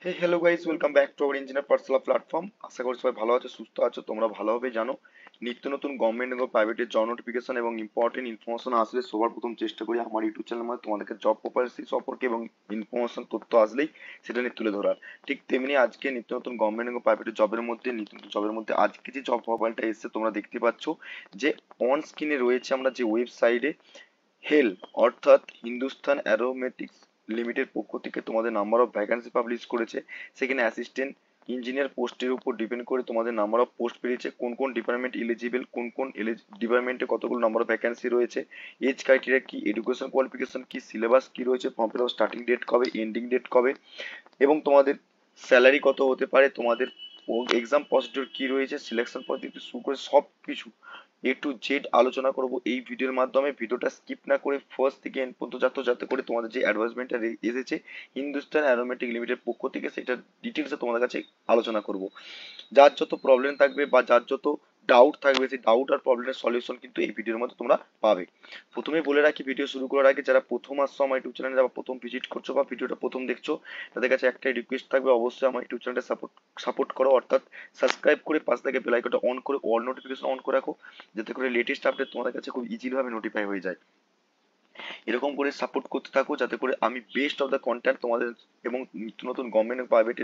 Hey hello guys, welcome back to our engineer personal platform. আশা করি সবাই ভালো আছো, সুস্থ আছো। তোমরা ভালোভাবে জানো নিত্য নতুন গভর্নমেন্ট এবং প্রাইভেটের জব নোটিফিকেশন এবং ইম্পর্টেন্ট ইনফরমেশন আসলে সবার প্রথম চেষ্টা করি আমার ইউটিউব চ্যানেলের মধ্যে তোমাদেরকে জব প্রপার্সি সম্পর্কে এবং ইনফরমেশন তথ্য আসলেই সেটা নিয়ে তুলে ধরার। ঠিক তেমনি আজকে নিত্য নতুন গভর্নমেন্ট এবং প্রাইভেটের জবের মধ্যে নিত্য নতুন জবের মধ্যে আজকে যে জব প্রোফাইলটা এসেছে তোমরা দেখতে পাচ্ছ যে অন স্ক্রিনে রয়েছে আমরা যে ওয়েবসাইটে হেল অর্থাৎ হিন্দুস্তান অ্যারোমেটিক্স লিমিটেড পক্ষ থেকে তোমাদের নাম্বার অফ ভ্যাকান্সি পাবলিশ করেছে। সেখানে অ্যাসিস্ট্যান্ট ইঞ্জিনিয়ার পোস্টের উপর ডিপেন্ড করে তোমাদের নাম্বার অফ পোস্ট বেরিয়েছে, কোন কোন ডিপার্টমেন্ট এলিজিবল, কোন কোন ডিপার্টমেন্টে কতগুলো নাম্বার অফ ভ্যাকান্সি রয়েছে, এজ ক্রাইটেরিয়া কি, এডুকেশন কোয়ালিফিকেশন কি, সিলেবাস কি রয়েছে, form fill up starting date কবে, এন্ডিং ডেট কবে, এবং তোমাদের স্যালারি কত হতে পারে, তোমাদের এক্সাম প্রসিডিউর কি রয়েছে, সিলেকশন পদ্ধতি শুরু করে সব কিছু A to Z আলোচনা করব এই ভিডিওর মাধ্যমে। ভিডিওটা স্কিপ না করে ফার্স্ট থেকে এন্ড পর্যন্ত যাতে করে তোমাদের যে অ্যাডভার্টাইজমেন্টটা এসেছে হিন্দুস্তান অ্যারোমেটিক লিমিটেড পক্ষ থেকে সেটা ডিটেলসে তোমাদের কাছে আলোচনা করব। যার যত প্রবলেম থাকবে বা যার যত ডাউট থাকবে সেই ডাউট আর প্রবলেমের সলিউশন কিন্তু এই ভিডিওর মধ্যে তোমরা পাবে। প্রথমেই বলে রাখি, ভিডিও শুরু করার আগে যারা প্রথম আসছো আমার ইউটিউব চ্যানেলে, যারা প্রথম ভিজিট করছো বা ভিডিওটা প্রথম দেখছো, তাদের কাছে একটাই রিকোয়েস্ট থাকবে, অবশ্যই আমার ইউটিউব চ্যানেলটা সাপোর্ট করো, অর্থাৎ সাবস্ক্রাইব করে পাশ থেকে বেল আইকনটা অন করে অল নোটিফিকেশন অন করে রাখো, যাতে করে লেটেস্ট আপডেট তোমাদের কাছে খুব ইজিলি ভাবে নোটিফাই হয়ে যায়। এরকম করে সাপোর্ট করতে থাকো যাতে করে আমি বেস্ট অফ দ্য কন্টেন্ট তোমাদের এবং নিত্য নতুন গভর্নমেন্ট এবং প্রাইভেট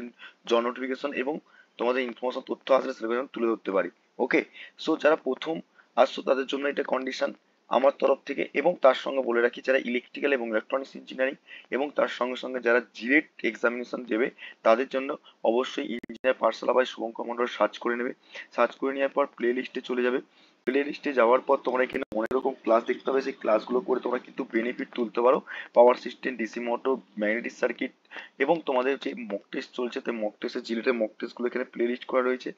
জব নোটিফিকেশন এবং তোমাদের ইনফরমেশন তথ্য আসলে সেগুলো যেন তুলে ধরতে পারি। ওকে, সো যারা প্রথম আসছো তাদের জন্য এটা কন্ডিশন আমার তরফ থেকে, এবং তার সঙ্গে বলে রাখি যারা ইলেকট্রিক্যাল এবং ইলেকট্রনিক্স ইঞ্জিনিয়ারিং এবং তার সঙ্গে সঙ্গে যারা জিরেট এক্সামিনেশন দেবে তাদের জন্য অবশ্যই engineer Pathsala by Shubhankar Mondal search করে নেবে। সার্চ করে নেওয়ার পর প্লে লিস্টে চলে যাবে। প্লে লিস্টে যাওয়ার পর তোমরা এখানে অনেক রকম ক্লাস দেখতে পাবে, সেই ক্লাসগুলো করে তোমরা কিন্তু বেনিফিট তুলতে পারো। Power system, DC motor, magnetic circuit, এবং তোমাদের যে মক টেস্ট চলছে তো মক টেস্টের জিলেটের মক টেস্টগুলো এখানে প্লে লিস্ট করা রয়েছে।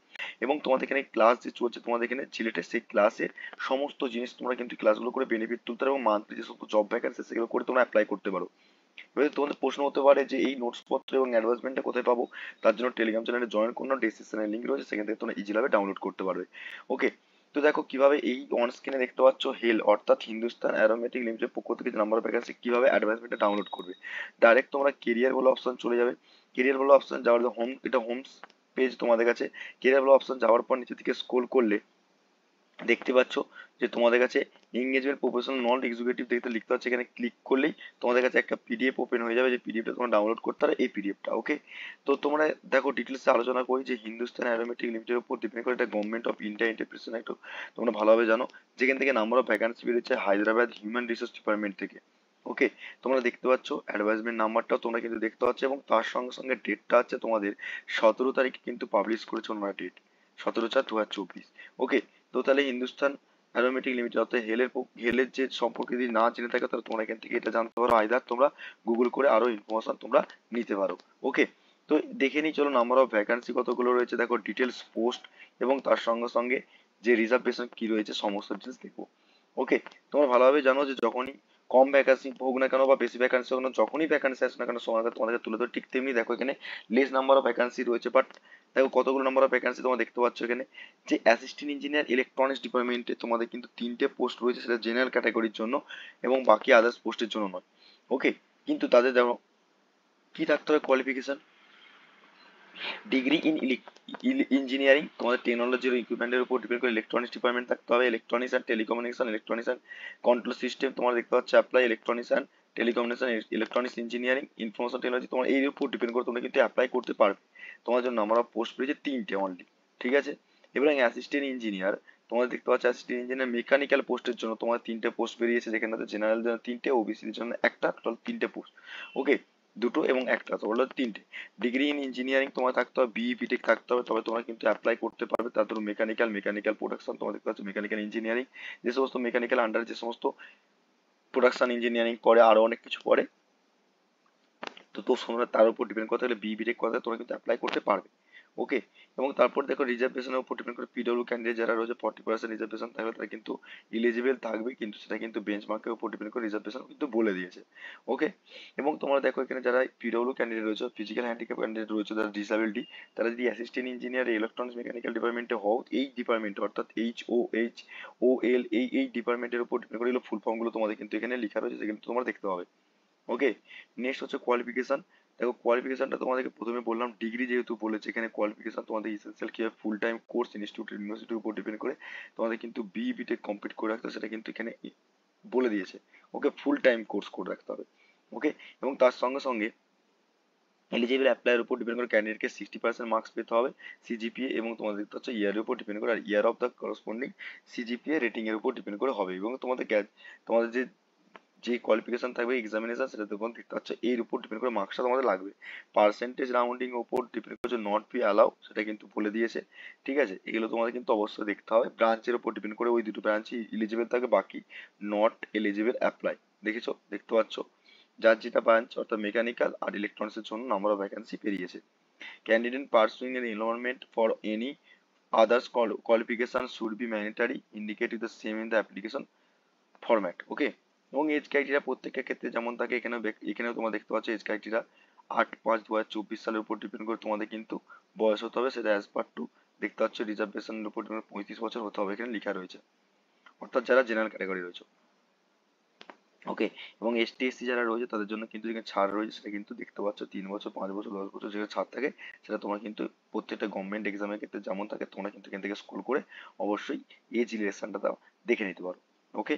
এবং তোমাদের এখানে ক্লাস যে চলছে তোমাদের এখানে জিলেটের সেই ক্লাসের সমস্ত জিনিস তোমরা কিন্তু ক্লাসগুলো করে বেনিফিট তুলতে পারো, এবং মান্থলি যে সমস্ত জব ভ্যাকান্সি সেগুলো করে তোমরা অ্যাপ্লাই করতে পারো। এবারে তোমাদের প্রশ্ন হতে পারে যে এই নোটস পত্র এবং অ্যাডভার্টাইজমেন্টটা কোথায় পাবো? তার জন্য টেলিগ্রাম চ্যানেলে জয়েন করুন, ডেসক্রিপশনে লিংক রয়েছে, সেখান থেকে তোমরা ইজিভাবে ডাউনলোড করতে পারবে। ওকে, তো দেখো কিভাবে এই অন স্ক্রিনে দেখতে পাচ্ছ হেল অর্থাৎ হিন্দুস্তান অ্যারোমেটিক লিমিটেড পক্ষ থেকে যে নাম্বার অফ ভ্যাকান্সি কিভাবে অ্যাডভার্টাইজমেন্টটা ডাউনলোড করবে। ডাইরেক্ট তোমরা কেরিয়ার বলে অপশন চলে যাবে। কেরিয়ার বলে অপশন যাওয়ার হোম, এটা হোম পেজ তোমাদের কাছে। কেরিয়ার বলে অপশন যাওয়ার পর নিচে দিকে স্ক্রোল করলে দেখতে পাচ্ছ যে তোমাদের কাছে এঙ্গেজমেন্ট প্রফেশনাল নন এক্সিকিউটিভ দেখতে লিখতে হচ্ছে, এখানে ক্লিক করলেই তোমাদের কাছে একটা পিডিএফ ওপেন হয়ে যাবে, যে পিডিএফটা তোমরা ডাউনলোড করতে পারো এই পিডিএফটা। ওকে, তো তোমরা দেখো ডিটেলসে আলোচনা করি যে হিন্দুস্তান অ্যারোমেটিক লিমিটেডের উপর ডিপেন্ড করে এটা গভর্নমেন্ট অফ ইন্ডিয়া এন্টারপ্রাইজ একটু তোমরা ভালোভাবে জানো, যেখান থেকে নাম্বার অফ ভ্যাকান্সি বেরিয়েছে হায়দ্রাবাদ হিউম্যান রিসোর্স ডিপার্টমেন্ট থেকে। ওকে, তোমরা দেখতে পাচ্ছ অ্যাডভার্টাইজমেন্ট নাম্বারটাও তোমরা কিন্তু দেখতে পাচ্ছ, এবং তার সঙ্গে সঙ্গে ডেটটা আছে তোমাদের 17 তারিখে কিন্তু পাবলিশ করেছে ওনারা ডেট, 17/4/2024। ওকে, তো তাহলে হিন্দুস্তান অ্যারোমেটিক লিমিটেড অর্থাৎ হেলের যে সম্পর্কে যদি না জেনে থাকো তাহলে তোমরা এখান থেকে এটা জানতে পারো, আইদার তোমরা গুগল করে আরো ইনফরমেশন তোমরা নিতে পারো। ওকে, তো দেখে নিই চলো নাম্বার অফ ভ্যাকান্সি কতগুলো রয়েছে, দেখো ডিটেলস পোস্ট এবং তার সঙ্গে সঙ্গে যে রিজার্ভেশন কি রয়েছে সমস্ত ডিটেলস দেখবো। ওকে, তোমরা ভালোভাবে জানো যে যখনই কম ভ্যাকান্সি হোক না কেন বা বেশি ভ্যাকান্সি হোক না, যখনই ভ্যাকান্সি আসে না কেন সময় তোমাদেরকে তুলে ধরে, ঠিক তেমনি দেখো এখানে লেস নাম্বার অফ ভ্যাকান্সি রয়েছে, বাট দেখো কতগুলো নাম্বার অফ ভ্যাকান্সি তোমরা দেখতে পাচ্ছ এখানে। যে অ্যাসিস্ট্যান্ট ইঞ্জিনিয়ার ইলেকট্রনিক্স ডিপার্টমেন্টে তোমাদের কিন্তু 3টে পোস্ট রয়েছে, সেটা জেনারেল ক্যাটাগরির জন্য এবং বাকি আদার্স পোস্টের জন্য নয়। ওকে, কিন্তু তাদের দেখো কি থাকতে হবে কোয়ালিফিকেশন, ডিগ্রি ইন ইঞ্জিনিয়ারিং, তোমাদের টেকনোলজি ও ইকুইপমেন্টের উপর ডিপেন্ড করে ইলেকট্রনিক্স ডিপার্টমেন্ট থাকতে হবে, electronics and telecommunication, electronics and control system তোমরা দেখতে পাচ্ছ apply, electronics and telecommunication, electronics engineering, information technology, তোমার এই উপর ডিপেন্ড করে তোমরা কিন্তু অ্যাপ্লাই করতে পারবে। তোমার জন্য নাম্বার অফ পোস্ট পেয়েছে 3টে অনলি। ঠিক আছে, এবার অ্যাসিস্ট্যান্ট ইঞ্জিনিয়ার তোমরা দেখতে পাচ্ছ, অ্যাসিস্ট্যান্ট ইঞ্জিনিয়ার মেকানিক্যাল পোস্টের জন্য তোমার 3টে পোস্ট বেরিয়েছে, যেখানে জেনারেল জন্য 3টে, ওবিসির জন্য একটা, টোটাল 3টে পোস্ট। ওকে, দুটো এবং একটা, তো হলো 3টে। ডিগ্রি ইন ইঞ্জিনিয়ারিং তোমার থাকতে হবে, বিই বিটেক থাকতে হবে, তবে তোমরা কিন্তু অ্যাপ্লাই করতে পারবে। তার ধরো মেকানিক্যাল প্রোডাকশন তোমরা দেখতে পাচ্ছ, মেকানিক্যাল ইঞ্জিনিয়ারিং যে সমস্ত মেকানিক্যাল আন্ডার যে সমস্ত প্রোডাকশন ইঞ্জিনিয়ারিং পড়ে আরো অনেক কিছু পড়ে, তো তোমরা তার উপর ডিপেন্ড করতে হলে বিই বিটেক করতে তোমরা কিন্তু অ্যাপ্লাই করতে পারবে। ওকে, এবং তারপর দেখো রিজার্ভেশনের উপর ডিপেন্ড করে পিডব্লিউ ক্যান্ডিডেট যারা রয়েছে 40% রিজার্ভেশন থাকবে তারা কিন্তু ইলিজিবল থাকবে, কিন্তু সেটা কিন্তু বেঞ্চমার্কের উপর ডিপেন্ড করে রিজার্ভেশন কিন্তু বলে দিয়েছে। ওকে, এবং তোমরা দেখো এখানে যারা পিডব্লিউ ক্যান্ডিডেট রয়েছে, ফিজিক্যাল হ্যান্ডিক্যাপ ক্যান্ডিডেট রয়েছে, যারা ডিসেবিলিটি, তারা যদি অ্যাসিস্ট্যান্ট ইঞ্জিনিয়ার ইলেকট্রনিক্স মেকানিক্যাল ডিপার্টমেন্টে হও, এই ডিপার্টমেন্টে অর্থাৎ HOHOL এই ডিপার্টমেন্টের উপর ডিপেন্ড করে ফুল ফর্ম গুলো তোমাদের কিন্তু এখানে লেখা রয়েছে, সেগুলো তোমরা দেখতে পাবে। ওকে, নেক্সট হচ্ছে কোয়ালিফিকেশন। দেখো কোয়ালিফিকেশনটা তোমাদেরকে প্রথমে বললাম, ডিগ্রি যেহেতু বলেছে এখানে কোয়ালিফিকেশন তোমাদের ইসেনশিয়াল কি হবে, ফুল টাইম কোর্স ইনস্টিটিউট ইউনিভার্সিটির উপর ডিপেন্ড করে তোমাদের কিন্তু বিই টেক কমপ্লিট করে রাখতে হবে, সেটা কিন্তু এখানে বলে দিয়েছে। ওকে, ফুল টাইম কোর্স করে রাখতে হবে। ওকে, এবং তার সঙ্গে সঙ্গে এলিজিবল অ্যাপ্লাইয়ের উপর ডিপেন্ড করে ক্যান্ডিডেটকে 60% মার্কস পেতে হবে সিজিপিএ, এবং তোমাদের দেখতে হচ্ছে ইয়ারের উপর ডিপেন্ড করে, আর year of the corresponding CGPA rating এর উপর ডিপেন্ড করে হবে। এবং তোমাদের তোমাদের যে যে কোয়ালিফিকেশন থাকবে এক্সামিনেশন, সেটা তখন দেখতে পাচ্ছ এর উপর ডিপেন্ড করে মার্কসটা তোমাদের লাগবে। পার্সেন্টেজ রাউন্ডিং এর উপর ডিপেন্ড করছে, নট বি অ্যালাউ সেটা কিন্তু বলে দিয়েছে। ঠিক আছে, এগুলো তোমাদের কিন্তু অবশ্যই দেখতে হবে। ব্রাঞ্চের উপর ডিপেন্ড করে ওই দুটো ব্রাঞ্চই এলিজিবল থাকে, বাকি নট এলিজিবল অ্যাপ্লাই। দেখেছো, দেখতে পাচ্ছ, যার যেটা ব্রাঞ্চ অর্থাৎ মেকানিক্যাল আর ইলেকট্রনিক্স এর জন্য নাম্বার অফ ভ্যাকেন্সি বেরিয়েছে। Candidate pursuing N enrolment for any others qualification should be mandatory indicated the same in the application format. Okay, এবং এজ ক্রাইটেরিয়া প্রত্যেকের ক্ষেত্রে যেমন থাকে, এখানেও তোমরা দেখতে পাচ্ছ এজ ক্রাইটেরিয়া 8/5/2024 সালের উপর ডিপেন্ড করে তোমাদের কিন্তু বয়স হতে হবে, সেটা অ্যাজ পার টু দেখতে পাচ্ছ রিজার্ভেশনের উপর 35 বছর হতে হবে এখানে লেখা রয়েছে, অর্থাৎ যারা জেনারেল ক্যাটাগরি রয়েছে। ওকে, এবং এসটি এসসি যারা রয়েছে তাদের জন্য কিন্তু যেখানে ছাড় রয়েছে সেটা কিন্তু দেখতে পাচ্ছ 3 বছর, 5 বছর, 10 বছর যেখানে ছাড় থাকে, সেটা তোমরা কিন্তু প্রত্যেকটা গভর্নমেন্ট এক্সামের ক্ষেত্রে যেমন থাকে তোমরা কিন্তু এখান থেকে স্কুল করে অবশ্যই এজ রিলেশনটা দেখে নিতে পারো। ওকে,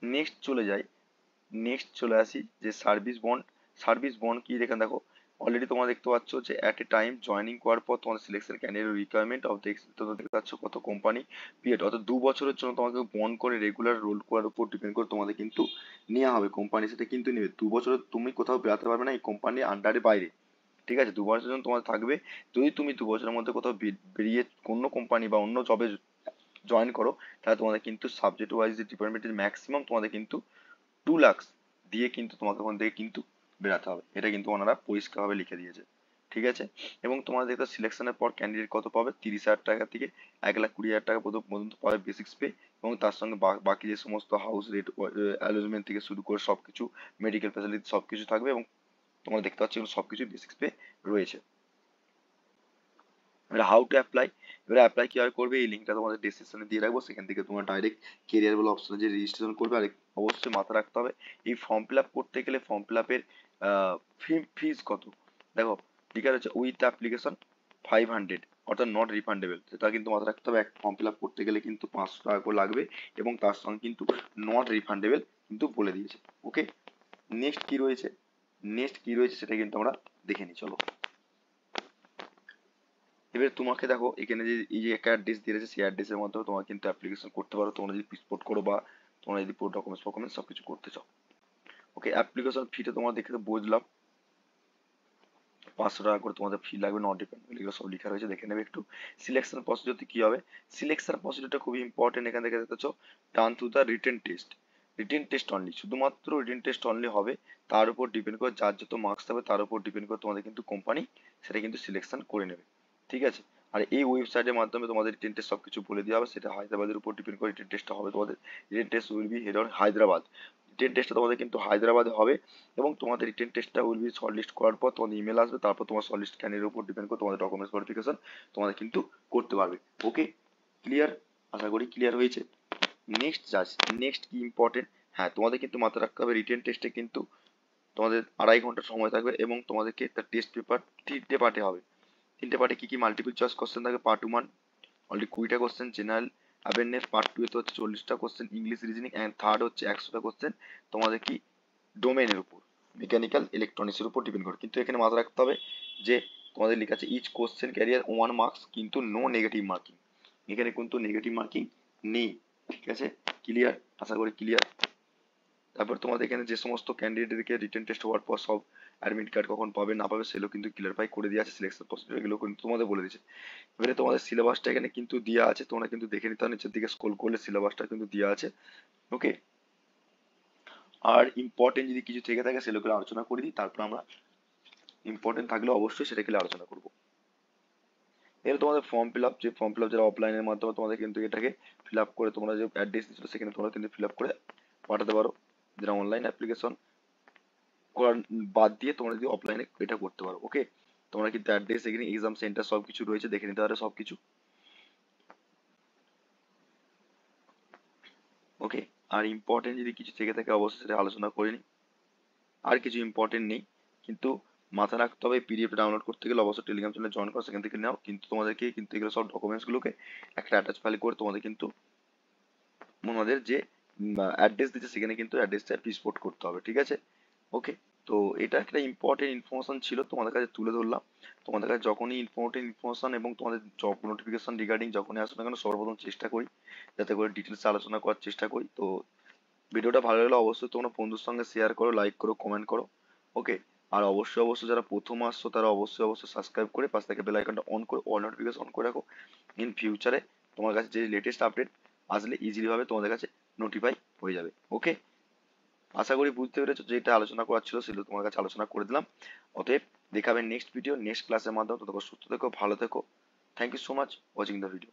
নেক্সট চলে যাই, নেক্সট চলে আসি যে সার্ভিস বন্ড। সার্ভিস বন্ড কি দেখেন, দেখো অলরেডি তোমরা দেখতে পাচ্ছ যে অ্যাট এ টাইম জয়েনিং করার পর তোমাদের selection candidate requirement of the, তোমরা দেখতে পাচ্ছ কত কোম্পানি পিরিয়ড, অর্থাৎ 2 বছরের জন্য তোমাকে বন্ড করে রেগুলার রোল করার উপর ডিপেন্ড করে তোমাদের কিন্তু নেওয়া হবে, কোম্পানি সেটা কিন্তু নেবে। 2 বছরে তুমি কোথাও বেরাতে পারবে না এই কোম্পানির আন্ডারে বাইরে। ঠিক আছে, 2 বছরের জন্য তোমার থাকবে। যদি তুমি 2 বছরের মধ্যে কোথাও বেরিয়ে অন্য কোম্পানি বা অন্য জবে জয়েন করো, তাহলে তোমাদের কিন্তু সাবজেক্ট ওয়াইজ যে ডিপার্টমেন্টের ম্যাক্সিমাম তোমাদের কিন্তু 2 লাখ দিয়ে কিন্তু তোমাকে ওখান থেকে কিন্তু বেরাতে হবে, এটা কিন্তু ওনারা পরিষ্কারভাবে লিখে দিয়েছে। ঠিক আছে, এবং তোমাদের দেখতে সিলেকশনের পর ক্যান্ডিডেট কত পাবে, 30,000 টাকা থেকে 1,20,000 টাকা পর্যন্ত পাবে বেসিক্স পে, এবং তার সঙ্গে বাকি যে সমস্ত হাউস রেট অ্যালোজমেন্ট থেকে শুরু করে সবকিছু, মেডিকেল ফ্যাসিলিটি সবকিছু থাকবে, এবং তোমরা দেখতে পাচ্ছ এগুলো সবকিছু বেসিক্স পে রয়েছে। এবার হাউ টু অ্যাপ্লাই, এবার অ্যাপ্লাই কিভাবে করবে এই লিঙ্কটা তোমাদের ডিসক্রিপশনে দিয়ে রাখবো, সেখান থেকে তোমরা ডাইরেক্ট কেরিয়ার বলে অপশনে যে রেজিস্ট্রেশন করবে। আর অবশ্যই মাথায় রাখতে হবে এই ফর্ম ফিল আপ করতে গেলে ফর্ম ফিল আপের ফিজ কত, দেখো লেখা রয়েছে উইথ অ্যাপ্লিকেশন 500, অর্থাৎ নট রিফান্ডেবল, সেটা কিন্তু মাথায় রাখতে হবে। এক ফর্ম ফিল আপ করতে গেলে কিন্তু 500 টাকা করে লাগবে, এবং তার সঙ্গে কিন্তু নট রিফান্ডেবল কিন্তু বলে দিয়েছে। ওকে, নেক্সট কি রয়েছে, নেক্সট কি রয়েছে সেটা কিন্তু আমরা দেখে নিই, চলো। এবার তোমাকে দেখো এখানে যে এই যে একটা অ্যাড্রেস দিয়ে রয়েছে, সেই অ্যাড্রেসের মাধ্যমে তোমরা কিন্তু অ্যাপ্লিকেশন করতে পারো, তোমরা যদি পাসপোর্ট করো বা তোমরা যদি পুরো ডকুমেন্টস ফকুমেন্টস সবকিছু করতে চাও। ওকে, অ্যাপ্লিকেশন ফিটা তোমার দেখে তো বুঝলাম, 500 টাকা করে তোমাদের ফি লাগবে, নট ডিপেন্ড, এগুলো সব লেখা রয়েছে, দেখে নেবে একটু। সিলেকশন প্রসিডিউরতে কি হবে, সিলেকশন প্রসিডিউরটা খুবই ইম্পর্টেন্ট, এখান থেকে দেখতে পাচ্ছ ডান through the written test, written test only, শুধুমাত্র রিটেন টেস্ট অনলি হবে, তার উপর ডিপেন্ড করে যার যত মার্কস হবে তার উপর ডিপেন্ড করে তোমাদের কিন্তু কোম্পানি সেটা কিন্তু সিলেকশন করে নেবে। ঠিক আছে, আর এই ওয়েবসাইটের মাধ্যমে তোমাদের রিটেন টেস্ট সবকিছু বলে দেওয়া হবে, সেটা হায়দ্রাবাদের উপর ডিপেন্ড করে রিটেন টেস্টটা হবে তোমাদের। Written test will be head on Hyderabad, written টেস্টটা তোমাদের কিন্তু হায়দ্রাবাদে হবে, এবং তোমাদের রিটেন টেস্টটা উইল বি শর্ট লিস্ট করার পর তোমাদের ইমেল আসবে, তারপর তোমার শর্ট লিস্ট ক্যান্ডিডেটের উপর ডিপেন্ড করে তোমাদের ডকুমেন্টস ভেরিফিকেশন তোমাদের কিন্তু করতে পারবে। ওকে, ক্লিয়ার, আশা করি ক্লিয়ার হয়েছে। নেক্সট যাচ্ছি, নেক্সট কি ইম্পর্টেন্ট, হ্যাঁ তোমাদের কিন্তু মাথায় রাখতে হবে রিটেন টেস্টে কিন্তু তোমাদের 2.5 ঘন্টা সময় থাকবে, এবং তোমাদেরকে তার টেস্ট পেপার 3টে পার্টে হবে। 3টে পার্টে কি কি, মাল্টিপল চয়েস কোশ্চেন থাকে পার্ট 1 অলরেডি 20টা কোশ্চেন, জেনারেল অ্যাওয়ারনেস পার্ট 2 এতে হচ্ছে 40টা question, English reasoning, and third হচ্ছে 100টা কোশ্চেন তোমাদের কি ডোমেনের উপর, মেকানিক্যাল ইলেকট্রনিক্সের উপর ডিপেন্ড করে। কিন্তু এখানে মাথায় রাখতে হবে যে তোমাদের লেখা আছে ইচ কোশ্চেন ক্যারিয়ার 1 মার্কস, কিন্তু নো নেগেটিভ মার্কিং, এখানে কিন্তু নেগেটিভ মার্কিং নেই। ঠিক আছে, ক্লিয়ার, আশা করি ক্লিয়ার। তারপর তোমাদের এখানে যে সমস্ত ক্যান্ডিডেটকে রিটেন টেস্ট হওয়ার পর সব অ্যাডমিট কার্ড কখন পাবে না পাবে সেগুলো কিন্তু ক্লিয়ারফাই করে দেওয়া আছে, সিলেকশন প্রসিডিউর এগুলো কিন্তু তোমাদের বলে দিয়েছে। এবারে তোমাদের সিলেবাসটা এখানে কিন্তু দেওয়া আছে, তোমরা কিন্তু দেখে নিতে হবে, নিচের দিকে স্ক্রল করলে সিলেবাসটা কিন্তু দেওয়া আছে। ওকে, আর ইম্পর্টেন্ট যদি কিছু থেকে থাকে সেগুলো আলোচনা করে দিই, তারপর আমরা ইম্পর্টেন্ট থাকলে অবশ্যই সেটাকে আলোচনা করবো। এর তোমাদের ফর্ম ফিল আপ, যে ফর্ম ফিল আপ যারা অফলাইনের মাধ্যমে তোমাদের কিন্তু এটাকে ফিল আপ করে তোমরা যে অ্যাড্রেস দিচ্ছিল সেখানে তোমরা কিন্তু ফিল আপ করে পাঠাতে পারো, যারা অনলাইন অ্যাপ্লিকেশন করার বাদ দিয়ে তোমরা যদি অফলাইনে এটা করতে পারো। ওকে, তোমরা কিন্তু অ্যাড্রেস এখানে এক্সাম সেন্টার সবকিছু রয়েছে, দেখে নিতে পারো সবকিছু। ওকে, আর ইম্পর্টেন্ট যদি কিছু থেকে থাকে অবশ্যই সেটা আলোচনা করে নিই, আর কিছু ইম্পর্টেন্ট নেই, কিন্তু মাথায় রাখতে হবে পিডিএফ ডাউনলোড করতে গেলে অবশ্যই টেলিগ্রাম চ্যানেলে জয়েন করো, সেখান থেকে নাও। কিন্তু তোমাদেরকে কিন্তু এগুলো সব ডকুমেন্টস গুলোকে একটা অ্যাটাচ ফাইল করে তোমাদের কিন্তু তোমাদের যে অ্যাড্রেস দিচ্ছে সেখানে কিন্তু অ্যাড্রেসটা এক্সপোর্ট করতে হবে, ঠিক আছে? ওকে, তো এটা একটা ইম্পর্টেন্ট ইনফরমেশন ছিল, তোমাদের কাছে তুলে ধরলাম। তোমাদের কাছে যখনই ইম্পর্টেন্ট ইনফরমেশন এবং তোমাদের জব নোটিফিকেশন রিগার্ডিং যখনই আসবে না কেন, সর্বপ্রথম চেষ্টা করি যাতে করে ডিটেলস আলোচনা করার চেষ্টা করি। তো ভিডিওটা ভালো লাগলে অবশ্যই তোমরা বন্ধুর সঙ্গে শেয়ার করো, লাইক করো, কমেন্ট করো। ওকে, আর অবশ্যই অবশ্যই যারা প্রথম আসছো তারা অবশ্যই অবশ্যই সাবস্ক্রাইব করে পাশ থেকে বেল আইকনটা অন করে অল নোটিফিকেশন অন করে রাখো। ইন ফিউচারে তোমার কাছে যে লেটেস্ট আপডেট আসলে ইজিলি ভাবে তোমাদের কাছে নোটিফাই হয়ে যাবে। ওকে, আশা করি বুঝতে পেরেছো, যেটা আলোচনা করার ছিল সেগুলো তোমার কাছে আলোচনা করে দিলাম। অতএব দেখাবে নেক্সট ভিডিও নেক্সট ক্লাসের মাধ্যমে। ততক্ষণ সুস্থ থেকো, ভালো থেকো। Thank you so much watching the video.